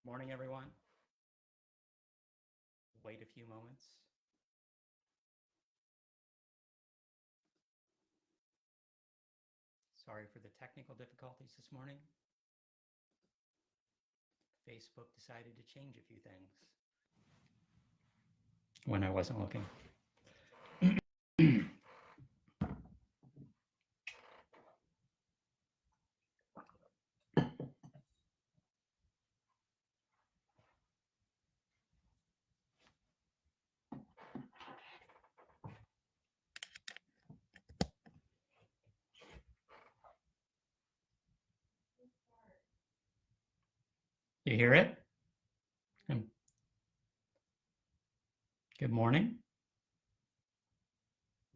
Morning, everyone. Wait a few moments. Sorry for the technical difficulties this morning. Facebook decided to change a few things when I wasn't looking. You hear it? Good morning.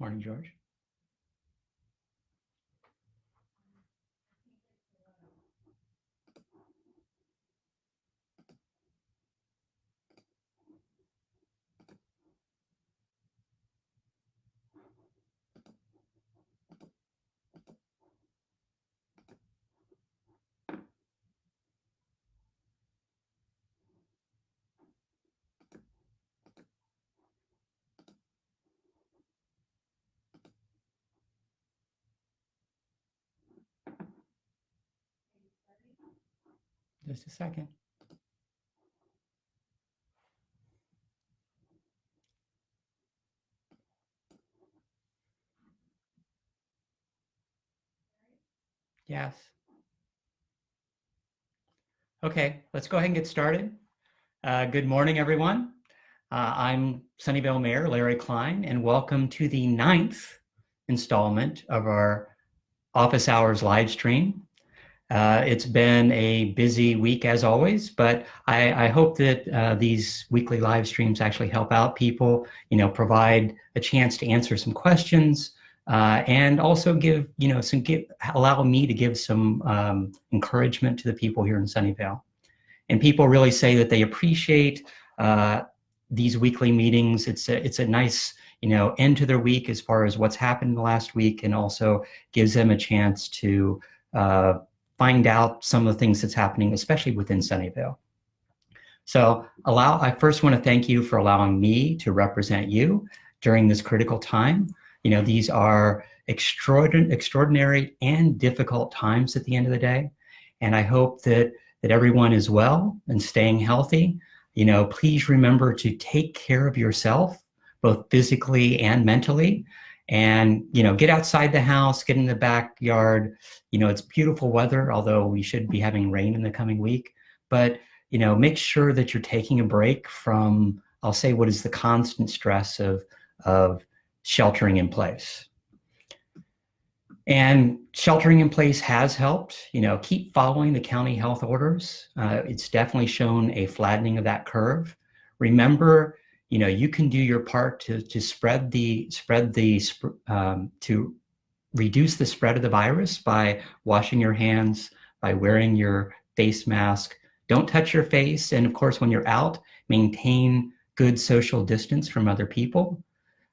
Morning, George. Just a second. Yes. Okay, let's go ahead and get started. Good morning, everyone. I'm Sunnyvale Mayor Larry Klein, and welcome to the 9th installment of our office hours live stream. It's been a busy week as always, but I hope that these weekly live streams actually help out people, provide a chance to answer some questions, and also allow me to give some encouragement to the people here in Sunnyvale. And people really say that they appreciate these weekly meetings. It's a nice end to their week as far as what's happened in the last week, and also gives them a chance to find out some of the things that's happening, especially within Sunnyvale. So I first want to thank you for allowing me to represent you during this critical time. These are extraordinary and difficult times at the end of the day. And I hope that everyone is well and staying healthy. Please remember to take care of yourself, both physically and mentally. And, get outside the house, get in the backyard. It's beautiful weather, although we should be having rain in the coming week. But, make sure that you're taking a break from, I'll say, what is the constant stress of sheltering in place. And sheltering in place has helped. Keep following the county health orders. It's definitely shown a flattening of that curve. Remember, you can do your part to reduce the spread of the virus by washing your hands, by wearing your face mask. Don't touch your face, and of course, when you're out, maintain good social distance from other people.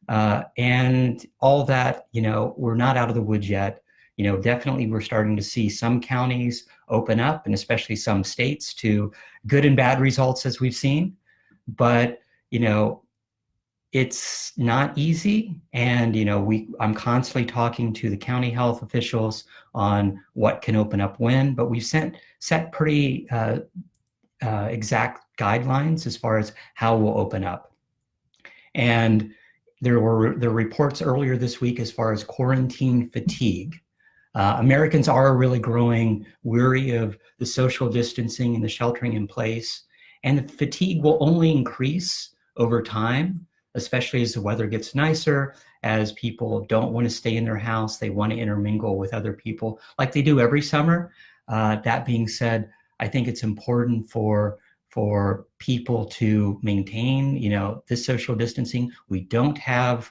And all that, we're not out of the woods yet. Definitely we're starting to see some counties open up, and especially some states, to good and bad results as we've seen. But it's not easy, and I'm constantly talking to the county health officials on what can open up when, but we've set pretty exact guidelines as far as how we'll open up. And there were reports earlier this week as far as quarantine fatigue. Americans are really growing weary of the social distancing and the sheltering in place, and the fatigue will only increase over time, especially as the weather gets nicer, as people don't want to stay in their house. They want to intermingle with other people like they do every summer. That being said, I think it's important for people to maintain, this social distancing. We don't have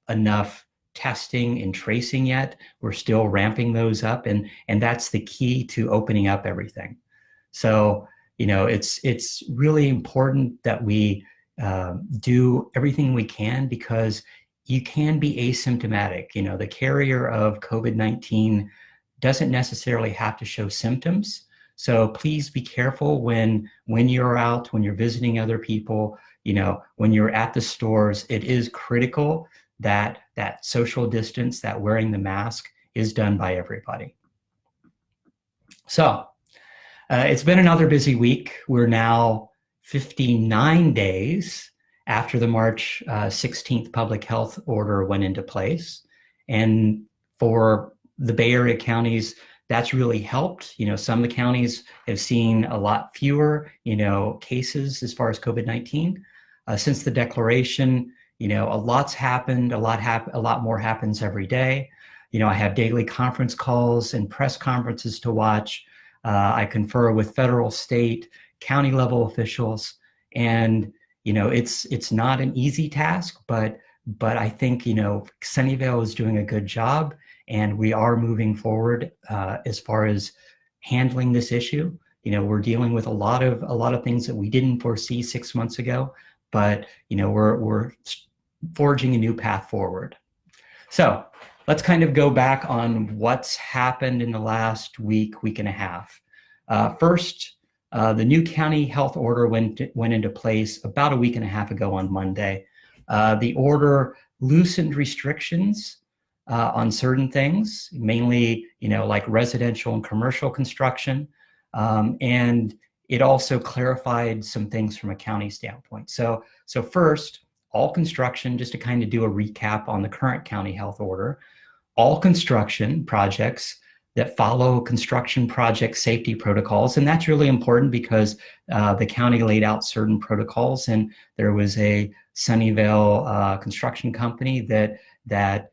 enough testing and tracing yet. We're still ramping those up, and that's the key to opening up everything. So, it's really important that we do everything we can, because you can be asymptomatic. The carrier of COVID-19 doesn't necessarily have to show symptoms. So please be careful when you're out, when you're visiting other people, when you're at the stores. It is critical that social distance, that wearing the mask is done by everybody. So it's been another busy week. We're now 59 days after the March 16th public health order went into place. And for the Bay Area counties, that's really helped. Some of the counties have seen a lot fewer, cases as far as COVID-19. Since the declaration, a lot's happened, a lot more happens every day. I have daily conference calls and press conferences to watch. I confer with federal, state, county level officials, and it's not an easy task, but I think Sunnyvale is doing a good job, and we are moving forward as far as handling this issue. We're dealing with a lot of things that we didn't foresee 6 months ago, but we're forging a new path forward. So let's kind of go back on what's happened in the last week and a half. First, the new county health order went into place about a week and a half ago on Monday. The order loosened restrictions on certain things, mainly, like residential and commercial construction. And it also clarified some things from a county standpoint. So first, all construction, just to kind of do a recap on the current county health order, all construction projects that follow construction project safety protocols. And that's really important because the county laid out certain protocols, and there was a Sunnyvale construction company that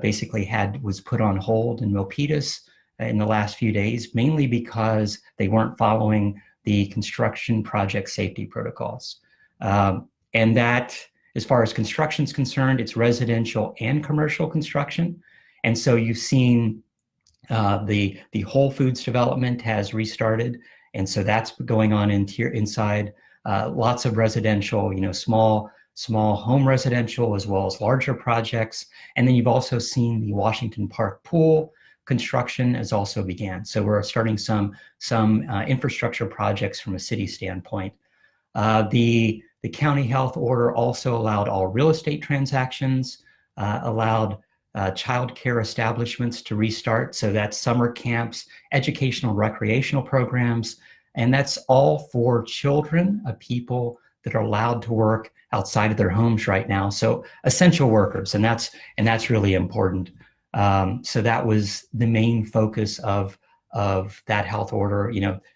basically was put on hold in Milpitas in the last few days, mainly because they weren't following the construction project safety protocols. And that, as far as construction is concerned, it's residential and commercial construction. And so you've seen the Whole Foods development has restarted, and so that's going on inside. Lots of residential, small home residential, as well as larger projects. And then you've also seen the Washington Park pool construction has also began. So we're starting some infrastructure projects from a city standpoint. The county health order also allowed all real estate transactions, allowed child care establishments to restart. So that's summer camps, educational, recreational programs, and that's all for children of people that are allowed to work outside of their homes right now. So essential workers, and that's really important. So that was the main focus of that health order,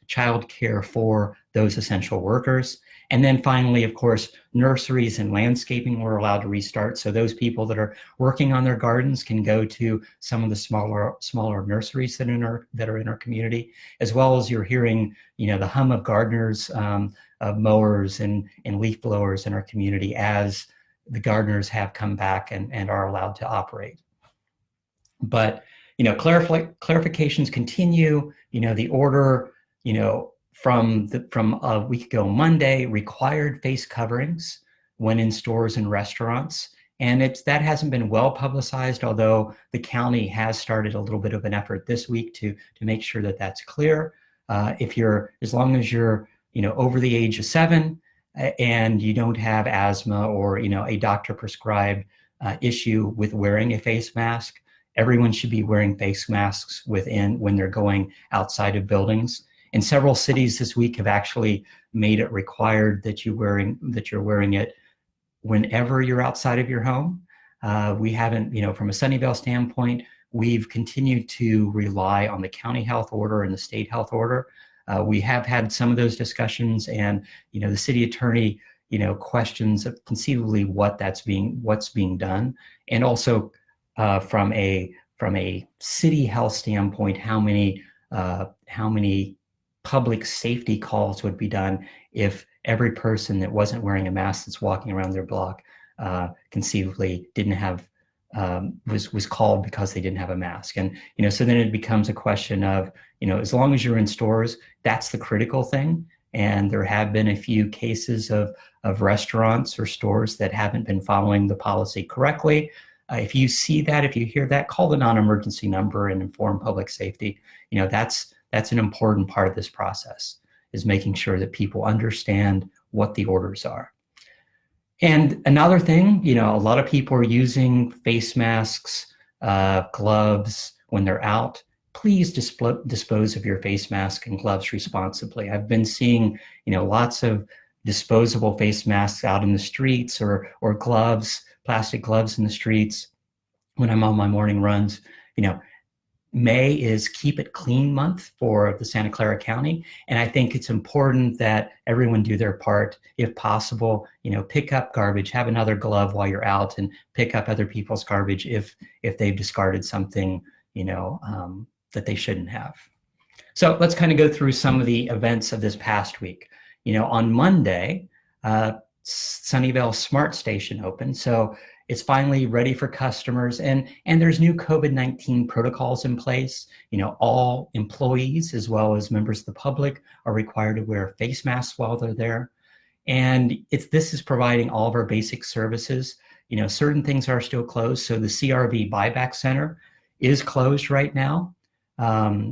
child care for those essential workers. And then finally, of course, nurseries and landscaping were allowed to restart. So those people that are working on their gardens can go to some of the smaller nurseries that are in our community, as well as you're hearing, the hum of gardeners, of mowers and leaf blowers in our community as the gardeners have come back and are allowed to operate. But, clarifications continue. The order, from a week ago Monday required face coverings when in stores and restaurants. And that hasn't been well publicized, although the county has started a little bit of an effort this week to make sure that that's clear. As long as you're, over the age of 7 and you don't have asthma or, a doctor prescribed issue with wearing a face mask, everyone should be wearing face masks when they're going outside of buildings. And several cities this week have actually made it required that you're wearing it whenever you're outside of your home. We haven't, from a Sunnyvale standpoint, we've continued to rely on the county health order and the state health order. We have had some of those discussions, and the city attorney, questions conceivably what's being done, and also from a city health standpoint, how many public safety calls would be done if every person that wasn't wearing a mask that's walking around their block conceivably didn't have was called because they didn't have a mask. And so then it becomes a question of as long as you're in stores, that's the critical thing. And there have been a few cases of restaurants or stores that haven't been following the policy correctly. If you see that, if you hear that, call the non-emergency number and inform public safety. That's That's an important part of this process, is making sure that people understand what the orders are. And another thing, a lot of people are using face masks, gloves when they're out. Please dispose of your face mask and gloves responsibly. I've been seeing, lots of disposable face masks out in the streets, or gloves, plastic gloves in the streets when I'm on my morning runs. May is Keep It Clean month for the Santa Clara County. And I think it's important that everyone do their part. If possible, pick up garbage, have another glove while you're out, and pick up other people's garbage if they've discarded something, that they shouldn't have. So let's kind of go through some of the events of this past week. On Monday, Sunnyvale Smart Station opened. So it's finally ready for customers, and there's new COVID-19 protocols in place. All employees as well as members of the public are required to wear face masks while they're there. And this is providing all of our basic services. Certain things are still closed. So the CRV Buyback Center is closed right now.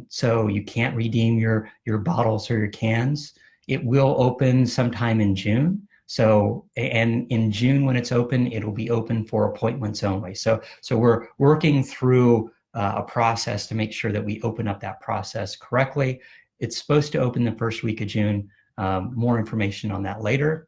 So you can't redeem your bottles or your cans. It will open sometime in June. So, and in June when it's open, it'll be open for appointments only. So we're working through a process to make sure that we open up that process correctly. It's supposed to open the first week of June. More information on that later.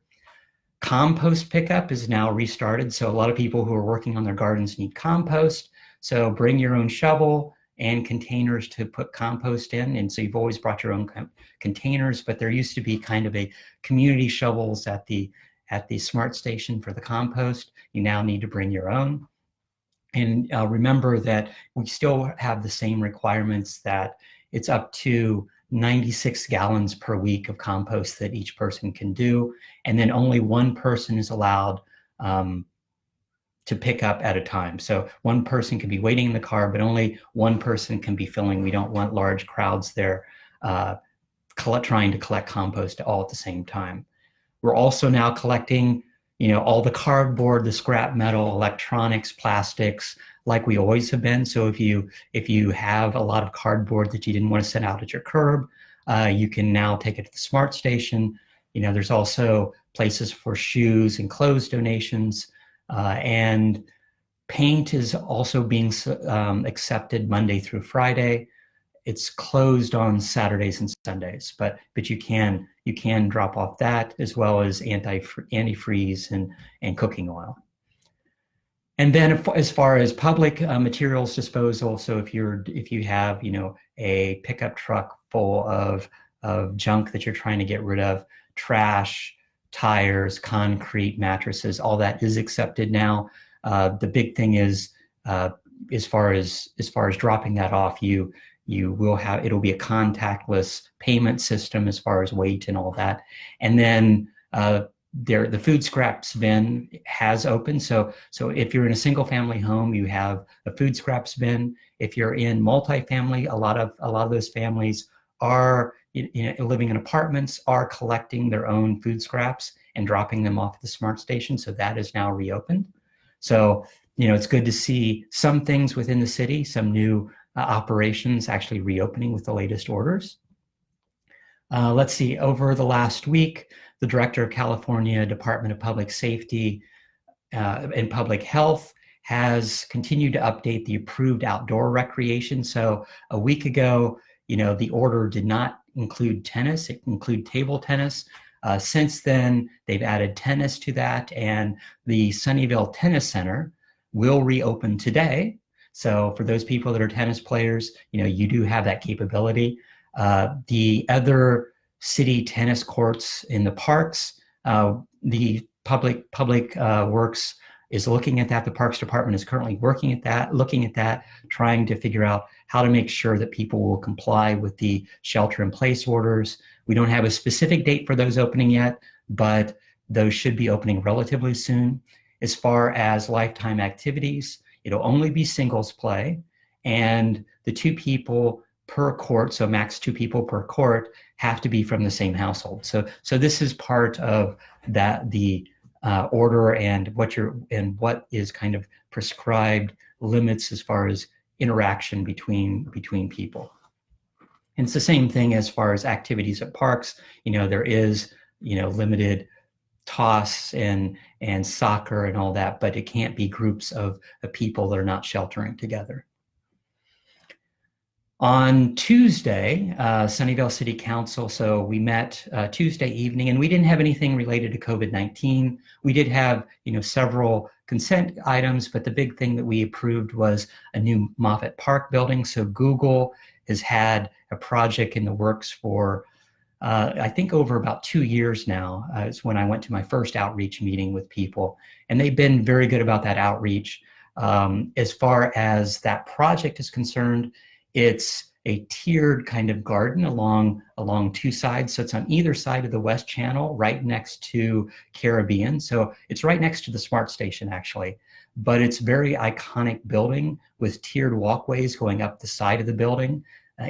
Compost pickup is now restarted. So a lot of people who are working on their gardens need compost. So bring your own shovel and containers to put compost in. And so you've always brought your own containers, but there used to be kind of a community shovels at the smart station for the compost. You now need to bring your own. And remember that we still have the same requirements, that it's up to 96 gallons per week of compost that each person can do. And then only one person is allowed to pick up at a time. So one person can be waiting in the car, but only one person can be filling. We don't want large crowds there trying to collect compost all at the same time. We're also now collecting, all the cardboard, the scrap metal, electronics, plastics, like we always have been. So if you have a lot of cardboard that you didn't want to send out at your curb, you can now take it to the smart station. There's also places for shoes and clothes donations. And paint is also being accepted Monday through Friday. It's closed on Saturdays and Sundays, but you can drop off that, as well as antifreeze and cooking oil. And then as far as public materials disposal, so if you have a pickup truck full of junk that you're trying to get rid of, trash, tires, concrete, mattresses, all that is accepted now. The big thing is, as far as dropping that off, it'll be a contactless payment system as far as weight and all that. And then the food scraps bin has opened. So if you're in a single family home, you have a food scraps bin. If you're in multifamily, a lot of those families are living in apartments, are collecting their own food scraps and dropping them off at the smart station. So that is now reopened. So, it's good to see some things within the city, some new operations actually reopening with the latest orders. Let's see, over the last week, the Director of California Department of Public Safety and Public Health has continued to update the approved outdoor recreation. So a week ago, the order did not include tennis, it included table tennis. Since then, they've added tennis to that, and the Sunnyvale Tennis Center will reopen today. So for those people that are tennis players, you do have that capability. The other city tennis courts in the parks, the public works is looking at that. The Parks Department is currently looking at that, trying to figure out how to make sure that people will comply with the shelter-in-place orders. We don't have a specific date for those opening yet, but those should be opening relatively soon. As far as lifetime activities, it'll only be singles play, and the 2 people per court, so max 2 people per court, have to be from the same household. So this is part of that, the order and what is kind of prescribed limits as far as interaction between people. And it's the same thing as far as activities at parks. There is, limited toss and soccer and all that, but it can't be groups of people that are not sheltering together. On Tuesday, Sunnyvale City Council, so we met Tuesday evening, and we didn't have anything related to COVID-19. We did have, several consent items, but the big thing that we approved was a new Moffett Park building. So Google has had a project in the works for, I think, over about 2 years now. It's when I went to my first outreach meeting with people, and they've been very good about that outreach. As far as that project is concerned, it's a tiered kind of garden along 2 sides. So it's on either side of the West Channel, right next to Caribbean. So it's right next to the Smart Station, actually. But it's a very iconic building with tiered walkways going up the side of the building,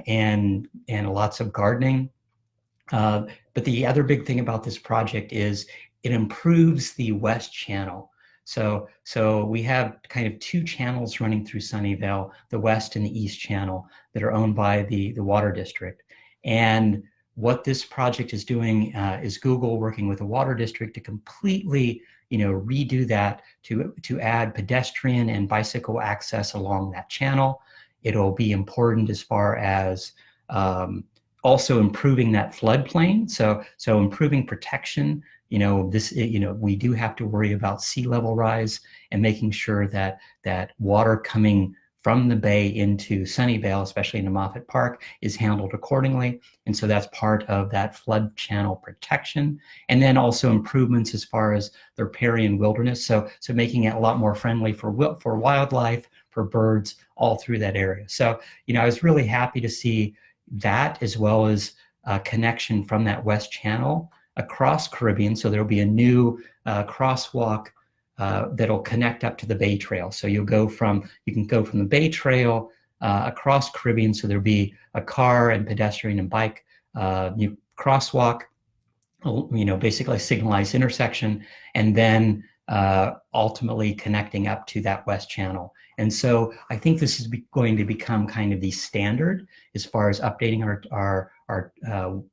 and lots of gardening. But the other big thing about this project is it improves the West Channel. So we have kind of 2 channels running through Sunnyvale, the West and the East Channel, that are owned by the Water District. And what this project is doing is Google working with the Water District to completely, redo that to add pedestrian and bicycle access along that channel. It'll be important as far as also improving that floodplain. So improving protection. We do have to worry about sea level rise and making sure that water coming from the bay into Sunnyvale, especially into Moffett Park, is handled accordingly. And so that's part of that flood channel protection. And then also improvements as far as the riparian wilderness. So making it a lot more friendly for wildlife, for birds, all through that area. So, I was really happy to see that, as well as a connection from that West Channel across Caribbean. So there'll be a new crosswalk that'll connect up to the Bay Trail. So you can go from the Bay Trail across Caribbean. So there'll be a car and pedestrian and bike new crosswalk, basically a signalized intersection, and then ultimately connecting up to that West Channel. And so I think this is going to become kind of the standard as far as updating our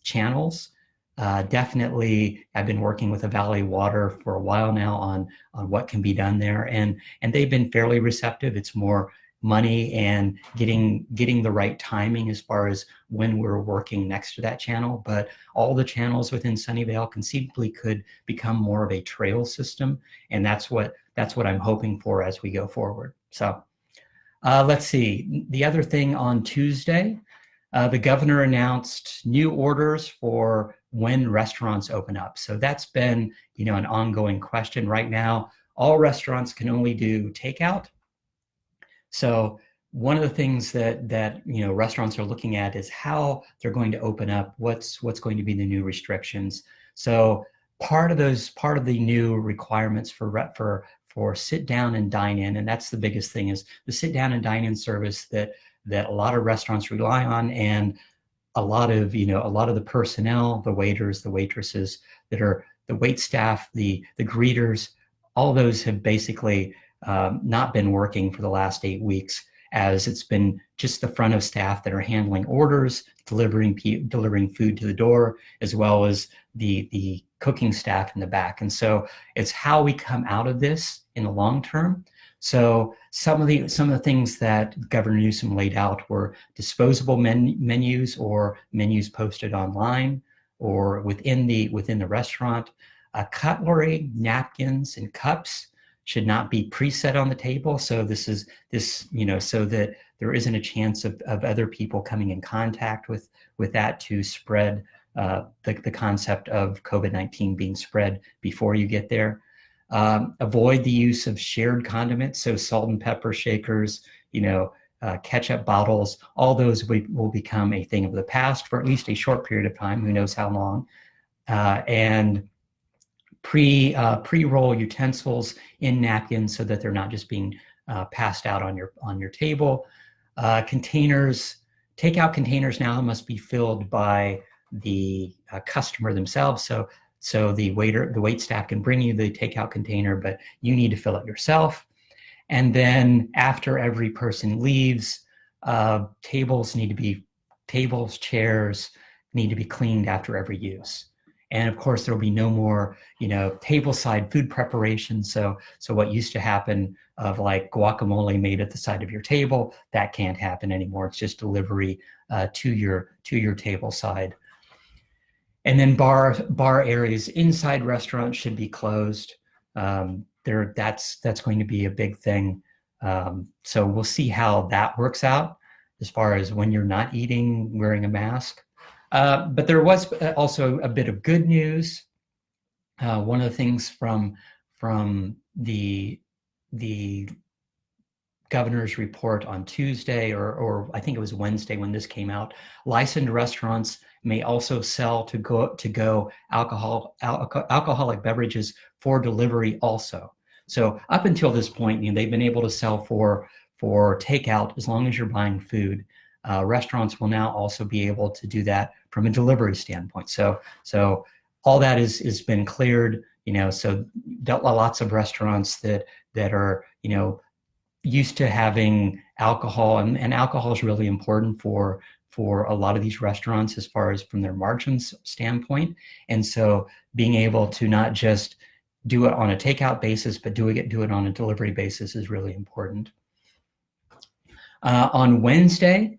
channels. Definitely, I've been working with the Valley Water for a while now on what can be done there, and they've been fairly receptive. It's more money and getting the right timing as far as when we're working next to that channel. But all the channels within Sunnyvale conceivably could become more of a trail system, and that's what I'm hoping for as we go forward. So let's see. The other thing on Tuesday, the governor announced new orders for when restaurants open up. So that's been, an ongoing question. Right now, all restaurants can only do takeout. So one of the things that restaurants are looking at is how they're going to open up, what's going to be the new restrictions. So part of the new requirements for sit down and dine in, and that's the biggest thing, is the sit down and dine in service that a lot of restaurants rely on, and a lot of the personnel, the waiters, the waitresses, that are the wait staff, the greeters, all those have basically not been working for the last 8 weeks, as it's been just the front of staff that are handling orders, delivering food to the door, as well as the cooking staff in the back. And so it's how we come out of this in the long term. So some of the things that Governor Newsom laid out were disposable menus, or menus posted online or within the restaurant. Cutlery, napkins, and cups should not be preset on the table. So so that there isn't a chance of other people coming in contact with that to spread the concept of COVID-19 being spread before you get there. Avoid the use of shared condiments, so salt and pepper shakers, ketchup bottles. All those will become a thing of the past for at least a short period of time. Who knows how long? And pre-roll utensils in napkins so that they're not just being passed out on your table. Containers, takeout containers now must be filled by the customer themselves. So the wait staff can bring you the takeout container, but you need to fill it yourself. And then after every person leaves, tables need to be tables, chairs need to be cleaned after every use. And of course, there will be no more, tableside food preparation. So what used to happen of like guacamole made at the side of your table, that can't happen anymore. It's just delivery to your table side. And then bar areas inside restaurants should be closed. That's going to be a big thing. So we'll see how that works out as far as when you're not eating, wearing a mask. But there was also a bit of good news. One of the things from the governor's report on Tuesday, or I think it was Wednesday when this came out, licensed restaurants may also sell to go alcoholic beverages for delivery also. So up until this point, they've been able to sell for takeout as long as you're buying food. Restaurants will now also be able to do that from a delivery standpoint. So all that is been cleared. So lots of restaurants that are used to having alcohol, and alcohol is really important for a lot of these restaurants as far as from their margins standpoint. And so being able to not just do it on a takeout basis, but do it on a delivery basis is really important. On Wednesday,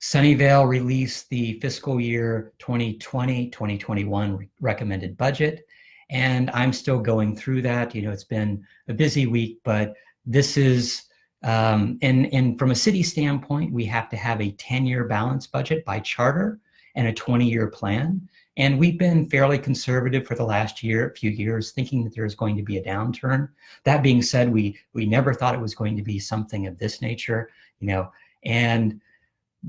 Sunnyvale released the fiscal year 2020-2021 recommended budget. And I'm still going through that. It's been a busy week, but this is, and from a city standpoint, we have to have a 10-year balanced budget by charter and a 20-year plan. And we've been fairly conservative for the last few years, thinking that there's going to be a downturn. That being said, we never thought it was going to be something of this nature, and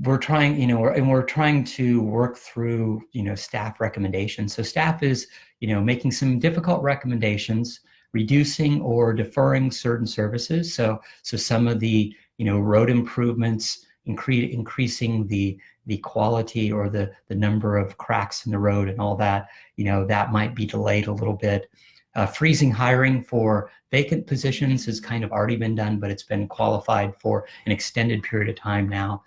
we're trying, we're trying to work through, staff recommendations. So staff is, making some difficult recommendations, reducing or deferring certain services. So some of the, road improvements, increasing the quality or the number of cracks in the road and all that, that might be delayed a little bit. Freezing hiring for vacant positions has kind of already been done, but it's been qualified for an extended period of time now.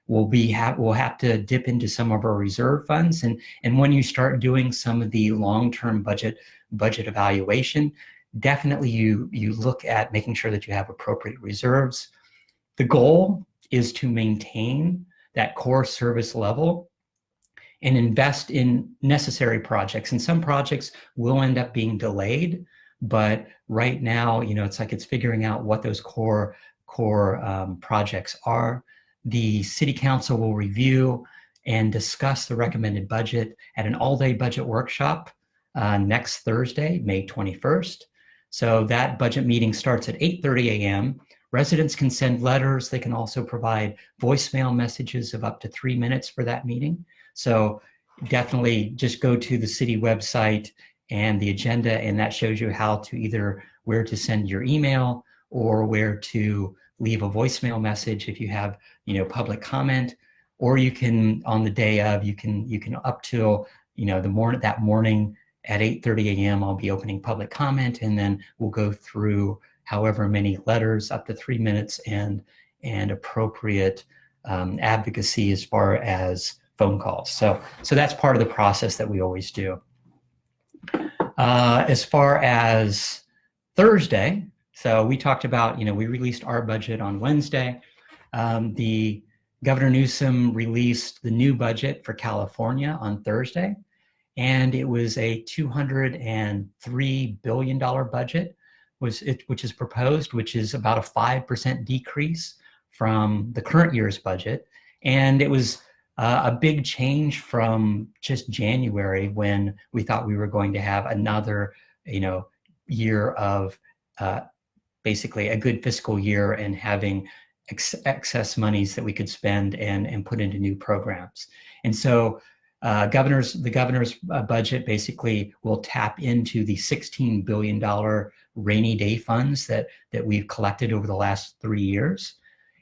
We'll have to dip into some of our reserve funds, and when you start doing some of the long-term budget evaluation, definitely you look at making sure that you have appropriate reserves. The goal is to maintain that core service level and invest in necessary projects. And some projects will end up being delayed, but right now, it's figuring out what those core projects are. The City Council will review and discuss the recommended budget at an all-day budget workshop next Thursday, May 21st. So that budget meeting starts at 8:30 a.m. Residents can send letters. They can also provide voicemail messages of up to 3 minutes for that meeting. So definitely just go to the city website and the agenda, and that shows you how to either where to send your email or where to leave a voicemail message if you have, public comment, or you can, on the day of, you can up till, that morning at 8:30 a.m. I'll be opening public comment, and then we'll go through however many letters, up to 3 minutes, and appropriate advocacy as far as phone calls. So that's part of the process that we always do. As far as Thursday, so we talked about, we released our budget on Wednesday. The Governor Newsom released the new budget for California on Thursday, and it was a $203 billion budget, which is proposed, which is about a 5% decrease from the current year's budget. And it was a big change from just January, when we thought we were going to have another, year of basically a good fiscal year and having excess monies that we could spend and put into new programs. And so the governor's budget basically will tap into the $16 billion rainy day funds that we've collected over the last 3 years.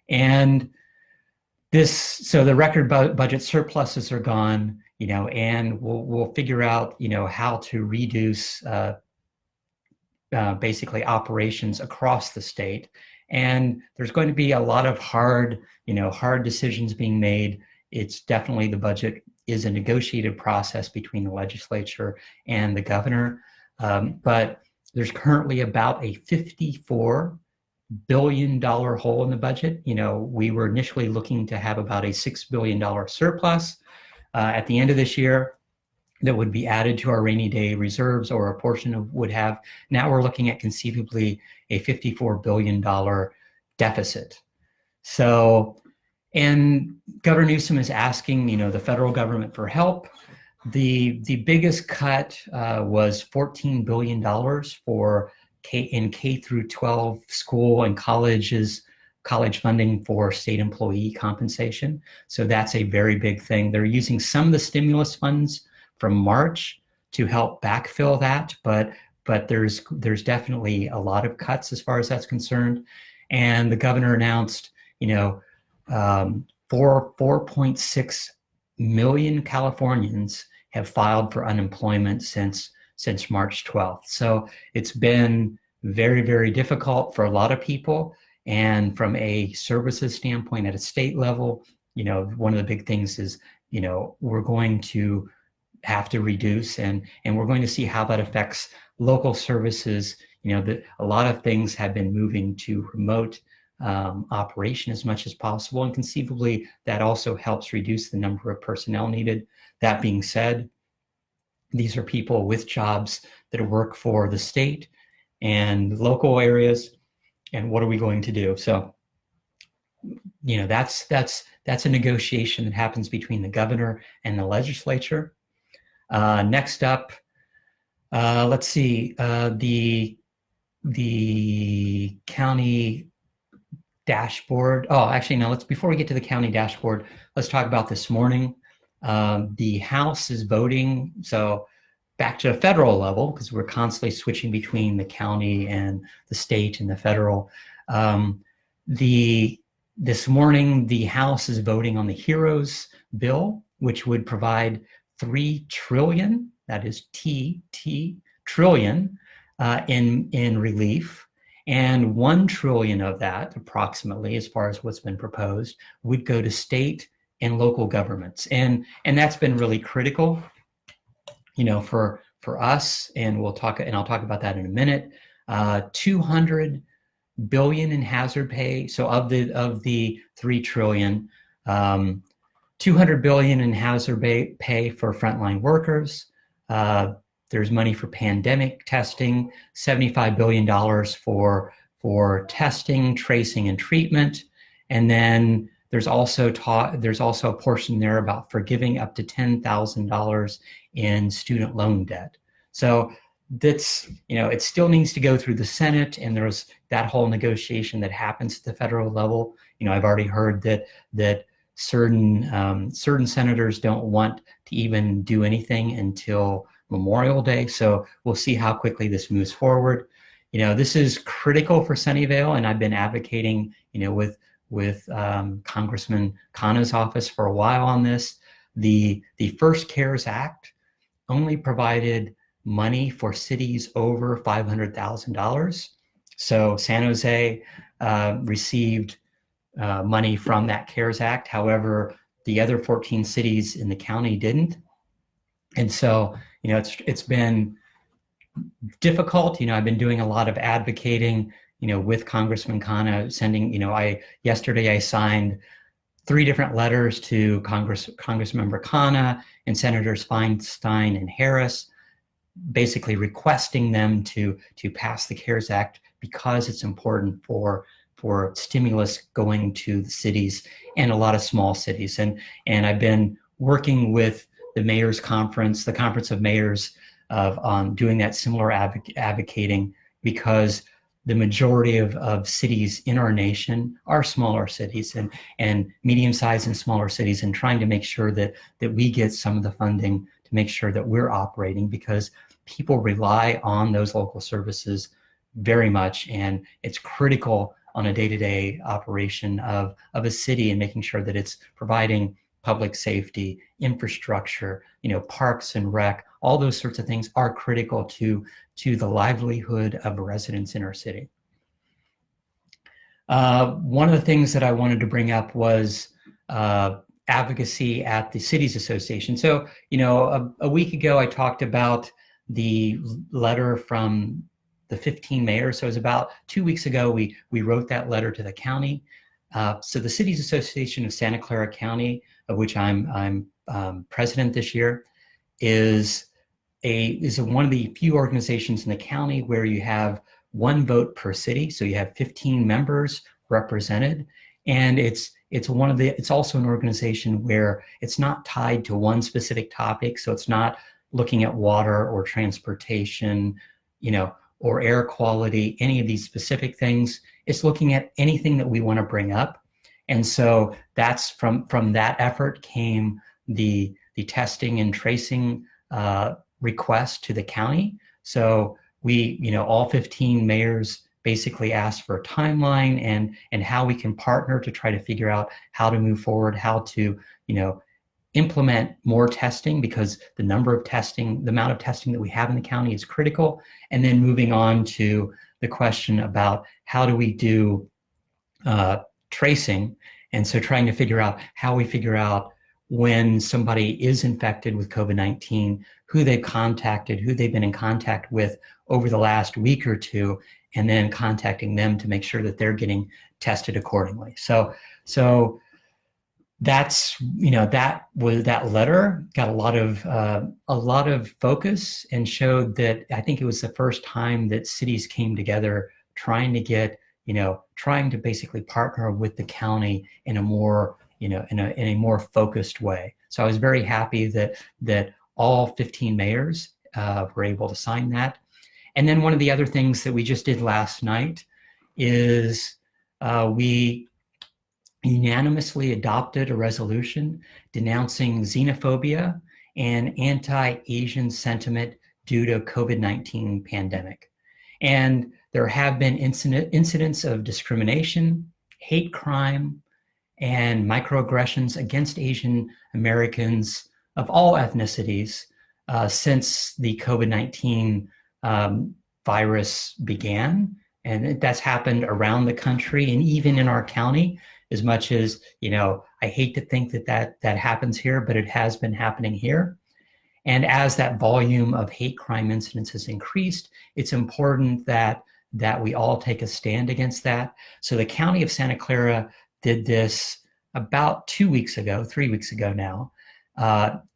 And so the record budget surpluses are gone, and we'll figure out, how to reduce basically operations across the state. And there's going to be a lot of hard decisions being made it's definitely, the budget is a negotiated process between the legislature and the governor. But there's currently about a $54 billion hole in the budget. We were initially looking to have about a $6 billion surplus at the end of this year that would be added to our rainy day reserves, or a portion of would have. Now we're looking at conceivably a $54 billion deficit. So, and Governor Newsom is asking, the federal government for help. The biggest cut was $14 billion for K through 12 school and college funding for state employee compensation. So that's a very big thing. They're using some of the stimulus funds from March to help backfill that, but there's definitely a lot of cuts as far as that's concerned. And the governor announced, 4.6 million Californians have filed for unemployment since March 12th. So it's been very, very difficult for a lot of people. And from a services standpoint at a state level, one of the big things is, we're going to have to reduce, and we're going to see how that affects local services. A lot of things have been moving to remote operation as much as possible, and conceivably that also helps reduce the number of personnel needed. That being said, these are people with jobs that work for the state and local areas, and what are we going to do? So, that's a negotiation that happens between the governor and the legislature. Next up, let's see, the county dashboard. Oh, actually, no, before we get to the county dashboard, let's talk about this morning. The House is voting, so back to a federal level, because we're constantly switching between the county and the state and the federal. This morning, the House is voting on the HEROES bill, which would provide $3 trillion, that is trillion, in relief. And $1 trillion of that, approximately, as far as what's been proposed, would go to state and local governments. And that's been really critical, for us, and I'll talk about that in a minute. 200 billion in hazard pay. So of the 3 trillion, 200 billion in hazard pay for frontline workers. There's money for pandemic testing, $75 billion for testing, tracing, and treatment. And then there's also a portion there about forgiving up to $10,000 in student loan debt. So that's, it still needs to go through the Senate, and there's that whole negotiation that happens at the federal level. I've already heard that certain senators don't want to even do anything until Memorial Day. So we'll see how quickly this moves forward. This is critical for Sunnyvale, and I've been advocating, with Congressman Khanna's office for a while on this. The first CARES Act only provided money for cities over $500,000. So San Jose received money from that CARES Act. However, the other 14 cities in the county didn't. And so, it's been difficult. I've been doing a lot of advocating, with Congressman Khanna, sending, yesterday I signed 3 different letters to Congressmember Khanna and Senators Feinstein and Harris, basically requesting them to pass the CARES Act because it's important for stimulus going to the cities and a lot of small cities. And I've been working with the Mayor's Conference, the Conference of Mayors, on doing that similar advocating, because the majority of cities in our nation are smaller cities and medium-sized and smaller cities, and trying to make sure that we get some of the funding to make sure that we're operating, because people rely on those local services very much, and it's critical on a day-to-day operation of a city, and making sure that it's providing public safety, infrastructure, parks and rec. All those sorts of things are critical to the livelihood of residents in our city. One of the things that I wanted to bring up was advocacy at the Cities Association. So, you know, a week ago, I talked about the letter from the 15 mayors. So it was about 2 weeks ago, we wrote that letter to the county. So the Cities Association of Santa Clara County, of which I'm president this year, is one of the few organizations in the county where you have one vote per city. So you have 15 members represented, and it's also an organization where it's not tied to one specific topic. So it's not looking at water or transportation, you know, or air quality, any of these specific things. It's looking at anything that we want to bring up. And so that's from that effort came the testing and tracing request to the county. So we, you know, all 15 mayors basically asked for a timeline and how we can partner to try to figure out how to move forward, how to, you know, implement more testing, because the amount of testing that we have in the county is critical. And then moving on to the question about how do we do tracing. And so trying to figure out how we figure out when somebody is infected with COVID-19, who they've contacted, who they've been in contact with over the last week or two, and then contacting them to make sure that they're getting tested accordingly. So that's, you know, that letter got a lot of focus and showed that I think it was the first time that cities came together trying to basically partner with the county in a more, you know, in a more focused way. So I was very happy that all 15 mayors were able to sign that. And then one of the other things that we just did last night is we unanimously adopted a resolution denouncing xenophobia and anti-Asian sentiment due to COVID-19 pandemic. And there have been incidents of discrimination, hate crime, and microaggressions against Asian Americans of all ethnicities since the COVID-19 virus began. And that's happened around the country and even in our county, as much as, you know, I hate to think that happens here, but it has been happening here. And as that volume of hate crime incidents has increased, it's important that we all take a stand against that. So the County of Santa Clara did this about 3 weeks ago now,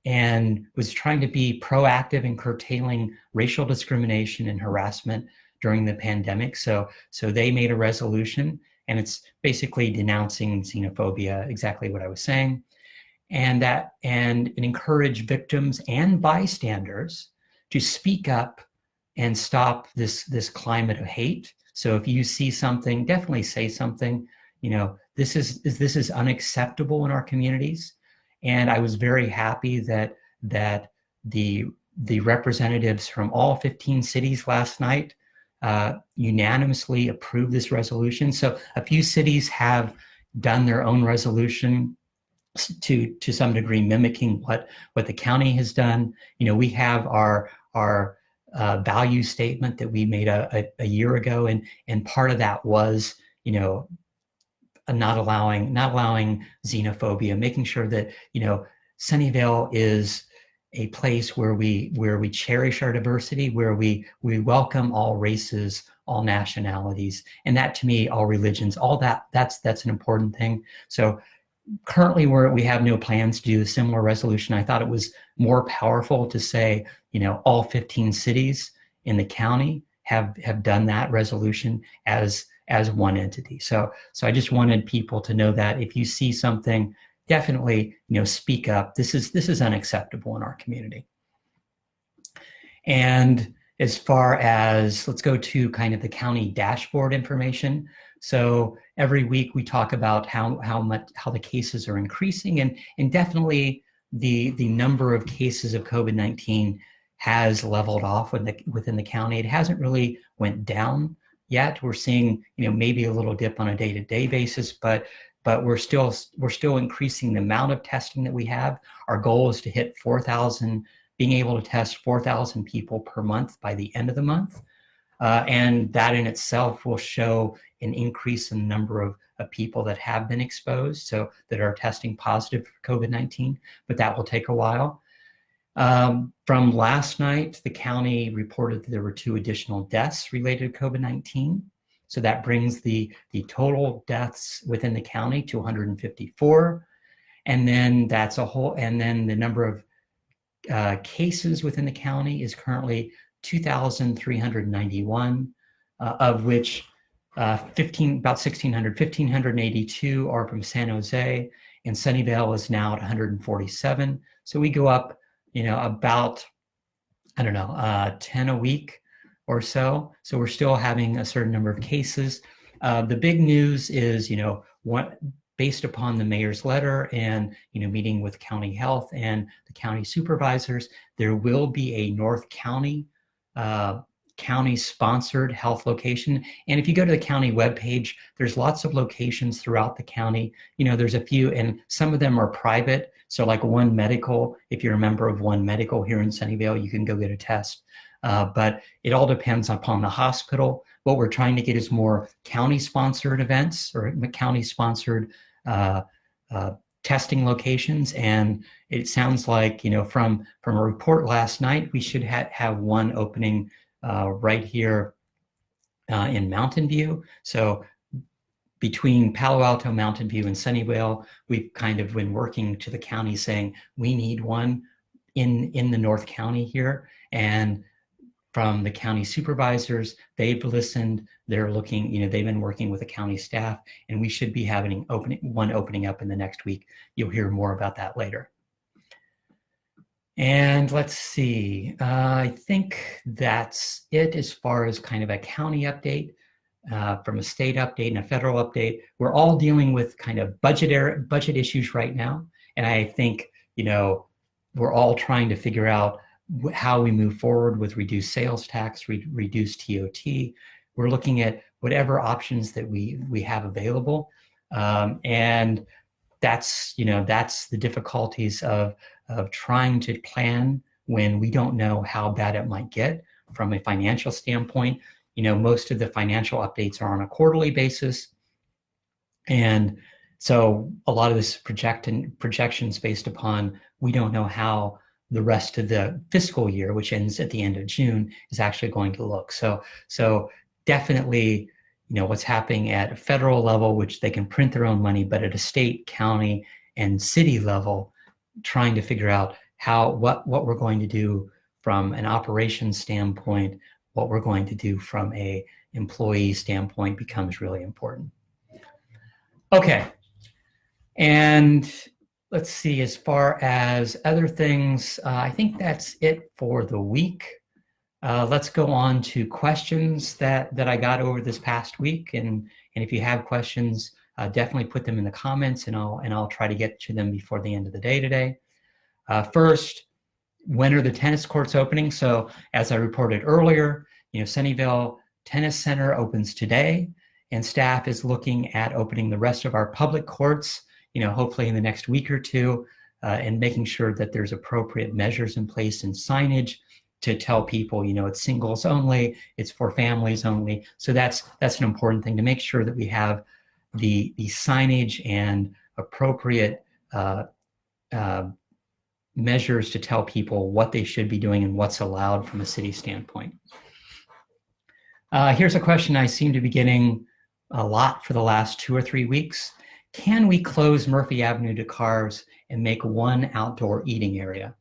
and was trying to be proactive in curtailing racial discrimination and harassment during the pandemic. So they made a resolution, and it's basically denouncing xenophobia, exactly what I was saying, and encourage victims and bystanders to speak up and stop this climate of hate. So if you see something, definitely say something. You know, this is unacceptable in our communities. And I was very happy that the representatives from all 15 cities last night unanimously approved this resolution. So a few cities have done their own resolution to some degree mimicking what the county has done. You know, we have our value statement that we made a year ago, and part of that was, you know, not allowing xenophobia, making sure that, you know, Sunnyvale is a place where we cherish our diversity, where we welcome all races, all nationalities, and that, to me, all religions, all that's an important thing. So currently we have no plans to do a similar resolution. I thought it was more powerful to say, you know, all 15 cities in the county have done that resolution as one entity. So I just wanted people to know that if you see something, definitely, you know, speak up. This is unacceptable in our community. And as far as, let's go to kind of the county dashboard information. So every week we talk about how the cases are increasing, and definitely the number of cases of COVID-19 has leveled off within the county. It hasn't really went down yet. We're seeing, you know, maybe a little dip on a day-to-day basis, but we're still increasing the amount of testing that we have. Our goal is to hit 4,000, being able to test 4,000 people per month by the end of the month. And that in itself will show an increase in the number of of people that have been exposed, so that are testing positive for COVID-19, but that will take a while. From last night, the county reported that there were 2 additional deaths related to COVID-19. So that brings the total deaths within the county to 154. And then the number of cases within the county is currently 2,391, of which about 1,582 are from San Jose, and Sunnyvale is now at 147. So we go up, about, 10 a week or so. So we're still having a certain number of cases. The big news is, based upon the mayor's letter and, meeting with county health and the county supervisors, there will be a North County county-sponsored health location. And if you go to the county webpage, there's lots of locations throughout the county. There's a few, and some of them are private. So like One Medical, if you're a member of One Medical here in Sunnyvale, you can go get a test. But it all depends upon the hospital. What we're trying to get is more county-sponsored events or county-sponsored testing locations. And it sounds like, from a report last night, we should have one opening right here in Mountain View. So between Palo Alto, Mountain View, and Sunnyvale, we've kind of been working to the county saying we need one in the North County here. And from the county supervisors, they've listened, they're looking, they've been working with the county staff, and we should be having one opening up in the next week. You'll hear more about that later. And let's see, I think that's it as far as kind of a county update. From a state update and a federal update, we're all dealing with kind of budget issues right now. And I think, we're all trying to figure out how we move forward with reduced sales tax, reduced TOT. We're looking at whatever options that we have available. And that's the difficulties of trying to plan when we don't know how bad it might get from a financial standpoint. Most of the financial updates are on a quarterly basis. And so a lot of this projections based upon, we don't know how the rest of the fiscal year, which ends at the end of June, is actually going to look. So definitely, what's happening at a federal level, which they can print their own money, but at a state, county, and city level, trying to figure out what we're going to do from an operations standpoint, what we're going to do from a employee standpoint becomes really important. Okay, and let's see, as far as other things, I think that's it for the week. Let's go on to questions that I got over this past week, and if you have questions, definitely put them in the comments, and I'll try to get to them before the end of the day today. First, when are the tennis courts opening? So as I reported earlier, Sunnyvale Tennis Center opens today, and staff is looking at opening the rest of our public courts, hopefully in the next week or two, and making sure that there's appropriate measures in place and signage to tell people, it's singles only, it's for families only. So that's an important thing, to make sure that we have the signage and appropriate measures to tell people what they should be doing and what's allowed from a city standpoint. Here's a question I seem to be getting a lot for the last 2 or 3 weeks. Can we close Murphy Avenue to cars and make one outdoor eating area?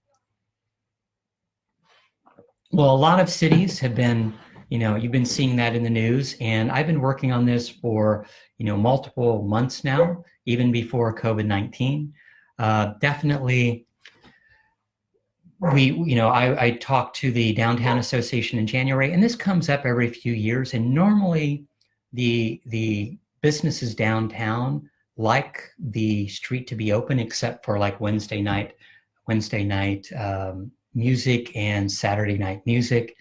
Well, a lot of cities have been, you've been seeing that in the news, and I've been working on this for, multiple months now, even before COVID-19. Definitely, I talked to the Downtown Association in January, and this comes up every few years, and normally the businesses downtown like the street to be open, except for like Wednesday night music and Saturday night music.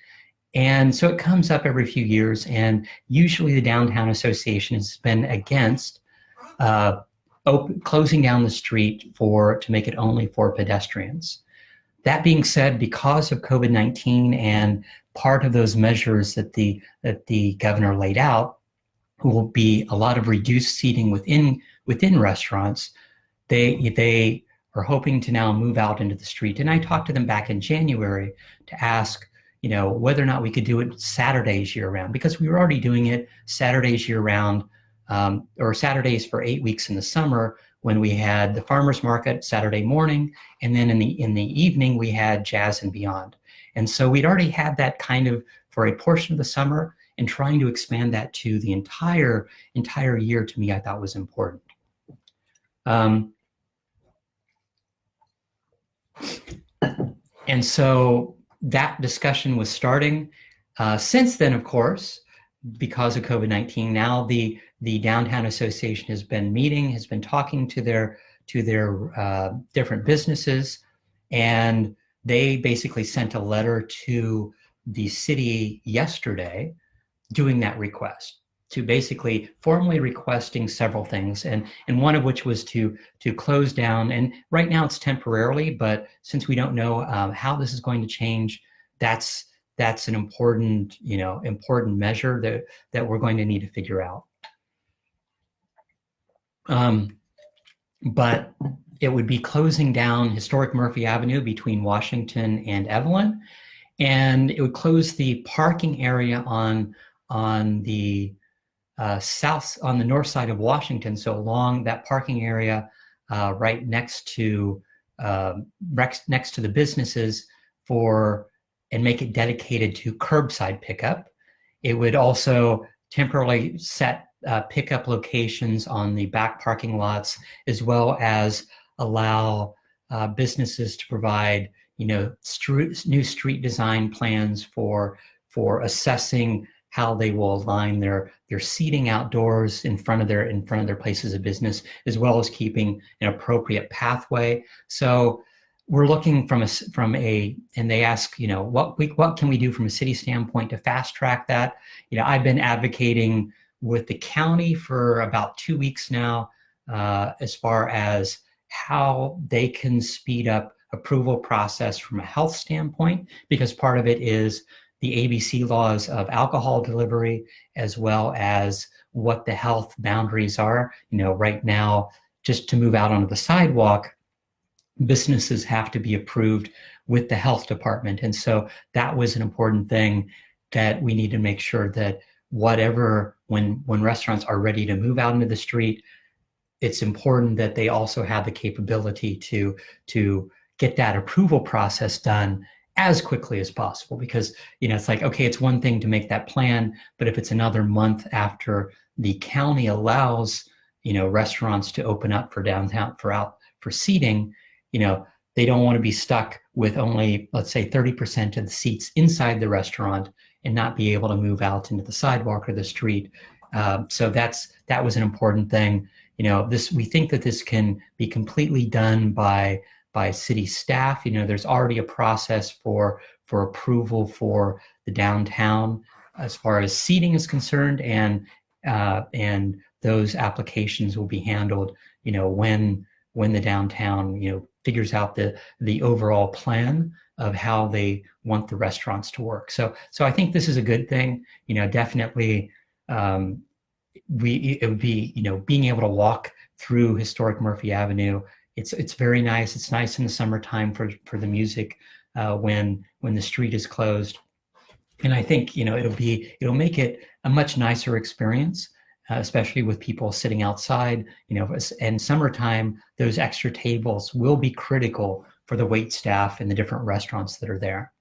And so it comes up every few years, and usually the Downtown Association has been against closing down the street to make it only for pedestrians. That being said, because of COVID-19 and part of those measures that the governor laid out, who will be a lot of reduced seating within restaurants. They are hoping to now move out into the street. And I talked to them back in January to ask, whether or not we could do it Saturdays year round, because we were already doing it Saturdays year round, or Saturdays for 8 weeks in the summer, when we had the farmers market Saturday morning, and then in the evening we had Jazz and Beyond. And so we'd already had that kind of for a portion of the summer, and trying to expand that to the entire year, to me, I thought was important. And so that discussion was starting. Since then, of course, because of COVID-19, now the Downtown Association has been talking to their different businesses, and they basically sent a letter to the city yesterday doing that request, to basically formally requesting several things, and one of which was to close down. And right now it's temporarily, but since we don't know how this is going to change, that's an important measure that we're going to need to figure out. But it would be closing down historic Murphy Avenue between Washington and Evelyn, and it would close the parking area on the on the north side of Washington, so along that parking area right next to the businesses, and make it dedicated to curbside pickup. It would also temporarily set pickup locations on the back parking lots, as well as allow businesses to provide new street design plans for assessing how they will align their seating outdoors in front of their places of business, as well as keeping an appropriate pathway. So we're looking and they ask, what can we do from a city standpoint to fast track that? I've been advocating with the county for about 2 weeks now, as far as how they can speed up approval process from a health standpoint, because part of it is the ABC laws of alcohol delivery, as well as what the health boundaries are. Right now, just to move out onto the sidewalk, businesses have to be approved with the health department. And so that was an important thing that we need to make sure that when restaurants are ready to move out into the street, it's important that they also have the capability to get that approval process done as quickly as possible. Because it's like, okay, it's one thing to make that plan, but if it's another month after the county allows restaurants to open up for downtown for seating, they don't want to be stuck with only, let's say, 30% of the seats inside the restaurant and not be able to move out into the sidewalk or the street. So that was an important thing. We think that this can be completely done by city staff. There's already a process for approval for the downtown as far as seating is concerned, and those applications will be handled, when the downtown, figures out the overall plan of how they want the restaurants to work. So I think this is a good thing. Definitely, it would be, being able to walk through historic Murphy Avenue. It's very nice. It's nice in the summertime for the music when the street is closed. And I think, it'll make it a much nicer experience, especially with people sitting outside. And summertime, those extra tables will be critical for the wait staff in the different restaurants that are there.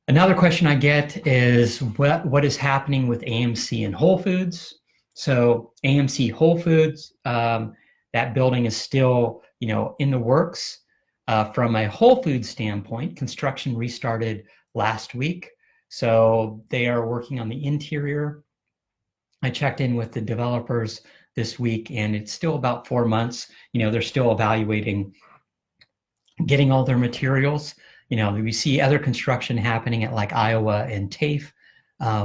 Another question I get is what is happening with AMC and Whole Foods? So AMC Whole Foods, that building is still, in the works. From a Whole Foods standpoint, construction restarted last week. So they are working on the interior. I checked in with the developers this week, and it's still about 4 months. They're still evaluating getting all their materials. We see other construction happening at like Iowa and TAFE,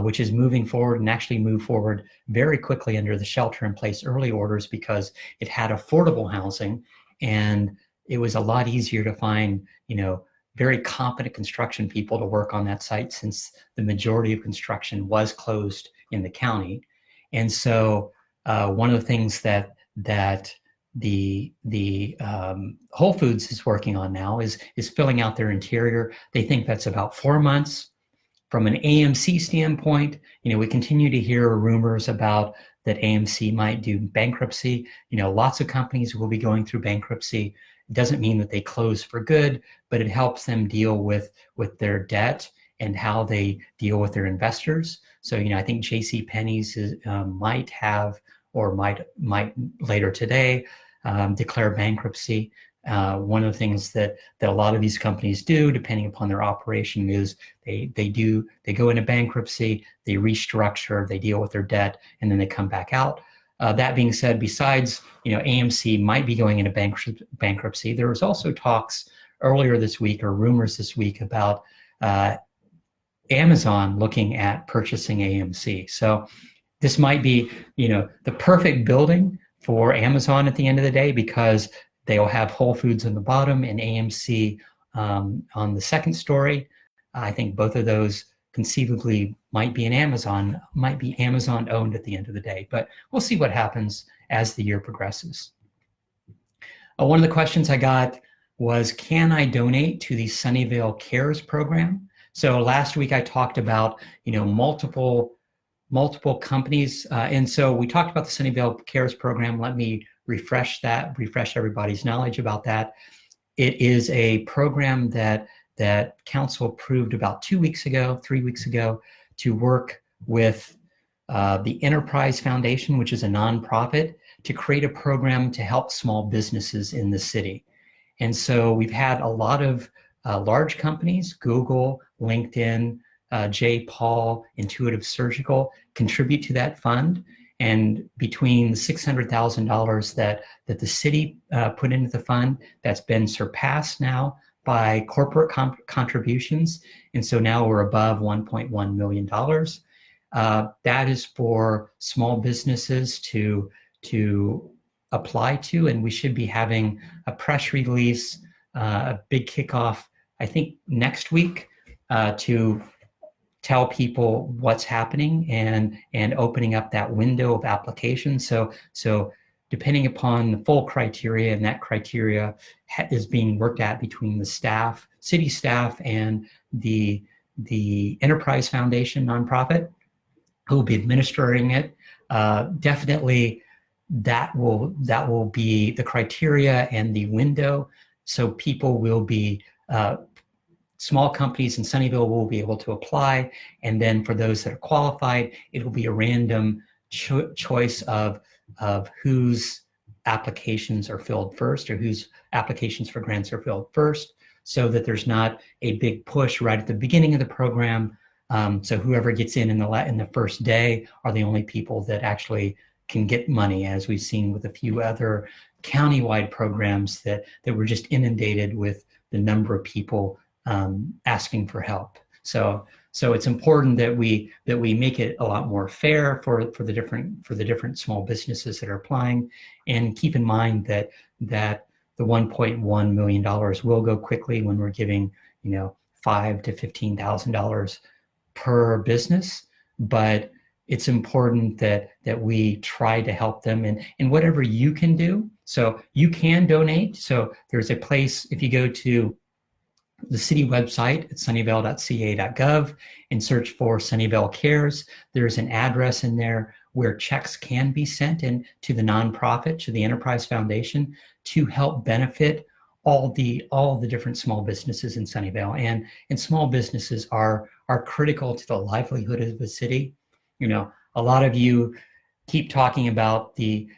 which is moving forward, and actually moved forward very quickly under the shelter-in-place early orders, because it had affordable housing, and it was a lot easier to find, very competent construction people to work on that site, since the majority of construction was closed in the county. And so one of the things that the Whole Foods is working on now is filling out their interior. They think that's about 4 months. From an AMC standpoint, we continue to hear rumors about that AMC might do bankruptcy. Lots of companies will be going through bankruptcy. It doesn't mean that they close for good, but it helps them deal with their debt and how they deal with their investors. So, I think JCPenney's might have, or might later today, declare bankruptcy. One of the things that a lot of these companies do, depending upon their operation, is they go into bankruptcy, they restructure, they deal with their debt, and then they come back out. That being said, besides AMC might be going into bankruptcy, there was also talks earlier this week, or rumors this week, about Amazon looking at purchasing AMC. So this might be the perfect building for Amazon at the end of the day, because they'll have Whole Foods on the bottom and AMC on the second story. I think both of those conceivably might be Amazon owned at the end of the day, but we'll see what happens as the year progresses. One of the questions I got was, can I donate to the Sunnyvale Cares program? So last week I talked about multiple companies, and so we talked about the Sunnyvale Cares program. Let me refresh everybody's knowledge about that. It is a program that council approved about 3 weeks ago, to work with the Enterprise Foundation, which is a nonprofit, to create a program to help small businesses in the city. And so we've had a lot of large companies, Google, LinkedIn, J. Paul, Intuitive Surgical, contribute to that fund. And between the $600,000 that the city put into the fund, that's been surpassed now by corporate contributions. And so now we're above $1.1 million. That is for small businesses to apply to, and we should be having a press release, a big kickoff, I think next week, to tell people what's happening and opening up that window of application. So depending upon the full criteria, and that criteria is being worked at between the staff, city staff, and the Enterprise Foundation nonprofit who will be administering it. Definitely that will be the criteria and the window. So people will be, small companies in Sunnyvale will be able to apply. And then for those that are qualified, it will be a random choice of whose applications are filled first, or whose applications for grants are filled first, so that there's not a big push right at the beginning of the program. So whoever gets in the first day are the only people that actually can get money, as we've seen with a few other countywide programs that were just inundated with the number of people asking for help. So it's important that we make it a lot more fair for the different small businesses that are applying, and keep in mind that the $1.1 million will go quickly when we're giving $5,000 to $15,000 per business, but it's important that we try to help them in whatever you can do. So you can donate. So there's a place, if you go to the city website at sunnyvale.ca.gov and search for Sunnyvale Cares, there's an address in there where checks can be sent in to the nonprofit, to the Enterprise Foundation, to help benefit all the different small businesses in Sunnyvale. And small businesses are critical to the livelihood of the city. A lot of you keep talking about the